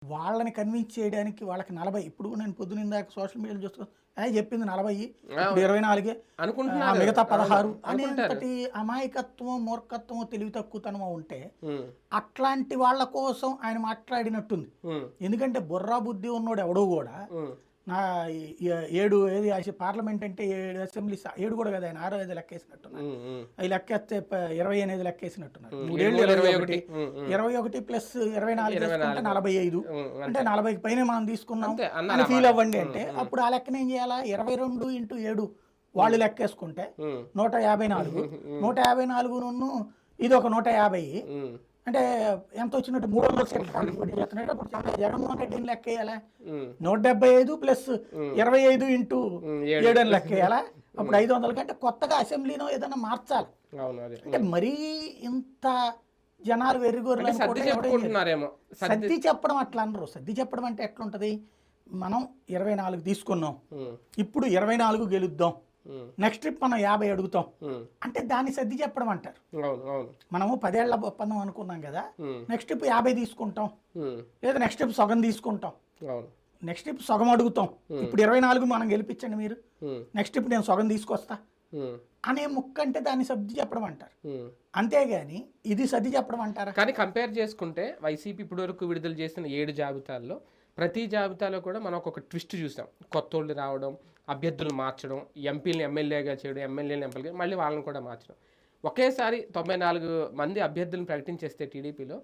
వాళ్ళని కన్విన్స్ చేయడానికి వాళ్ళకి 40 ఇప్పుడు నేను పొద్దున ఇందాక సోషల్ మీడియాలో చూస్తూ చెప్పింది 40 ఇప్పుడు 24 అనుకుంటున్నారు. మిగతా అవును. 16 అనుకుంటారు. అనేంతటి అమాయకత్వం మూర్ఖత్వం తెలివి తక్కువతనమో ఉంటే హ్మ్. అట్లాంటి వాళ్ళ కోసం ఆయన మాట్లాడినట్టుంది. హ్మ్. ఎందుకంటే బుర్రా బుద్ధి ఉన్నోడు ఎవడో కూడా హ్మ్. నా 7 ఏది పార్లమెంట్ అంటే 7 అసెంబ్లీ 7 కూడా కదా ఆయన 6 ఐదు లెక్కేసినట్టున్నారు. హ్మ్. హ్మ్. అవి లెక్కేస్తే 20 అనేది లెక్కేసినట్టున్నారు. 7 మూడేళ్ళు 3 21 హ్మ్. హ్మ్. 21 ప్లస్ 24 వేసుకుంటే 24 45 అంటే అంతే. 40కి పైనే మనం తీసుకున్నాం అంతే అని అన్నారు ఆ ఫీల్ మాట. అవ్వండి హ్మ్. అంటే హ్మ్. అప్పుడు ఆ లెక్కన ఏం చేయాలా 22 ఇంటూ 7 వాళ్ళు హ్మ్. లెక్కేసుకుంటే హ్మ్. 154 హ్మ్. 154 ఇది ఒక 150 హ్మ్. అంటే ఎంత వచ్చినట్టు 300 సీట్లు పోటీ చేస్తున్నట్టు అప్పుడు జగన్మోహన్ రెడ్డిని లెక్కేయాలా హ్మ్. 175 ప్లస్ హ్మ్. 25 ఇంటూ 7 7 అని లెక్కేయాలా అప్పుడు హ్మ్. 500 కంటే కొత్తగా అసెంబ్లీనో ఏదైనా మార్చాలి. అవును. అదే. అంటే మరీ ఇంత జనాలు వెర్రిగొర్రెలు అంటే సర్ది అనుకోవటం ఎవడేం చేయడు. చెప్పుకుంటున్నారేమో. సర్ది సర్ది చెప్పడం అట్లా అనరు. సర్ది చెప్పడం అంటే ఎట్లుంటది? మనం 24 తీసుకున్నాం. హ్మ్. ఇప్పుడు 24 గెలుద్దాం. హ్మ్. నెక్స్ట్ ట్రిప్ మనం 50 అడుగుతాం. హ్మ్. అంటే దాన్ని సర్ది చెప్పడం అంటారు. అవును. అవును. మనము 10 ఏళ్ల ఒప్పందం అనుకున్నాం కదా! హ్మ్. నెక్స్ట్ ట్రిప్ 50 తీసుకుంటాం. హ్మ్. లేదా నెక్స్ట్ ట్రిప్ సగం తీసుకుంటాం. అవును. నెక్స్ట్ ట్రిప్ సగం అడుగుతాం. హ్మ్. ఇప్పుడు 24 మనం గెలిపించండి మీరు. హ్మ్. నెక్స్ట్ ట్రిప్ నేను సగం తీసుకొస్తా హ్మ్. అనే ముక్క అంటే దాన్ని సర్ది చెప్పడం అంటారు. హ్మ్. అంతేగాని ఇది సర్ది చెప్పడం అంటారా? కానీ కంపేర్ చేసుకుంటే వైసీపీ ఇప్పటివరకు విడుదల చేసిన 7 జాబితాల్లో ప్రతి జాబితాలో కూడా మనం ఒక ట్విస్ట్ చూసాం. కొత్తోళ్ళు రావడం, అభ్యర్థులు మార్చడం, ఎంపీలని ఎమ్మెల్యేగా చేయడం, ఎమ్మెల్యేని ఎంపీలుగా మళ్ళీ వాళ్ళని కూడా మార్చడం. ఒకేసారి 94 మంది అభ్యర్థులను ప్రకటించేస్తే టీడీపీలో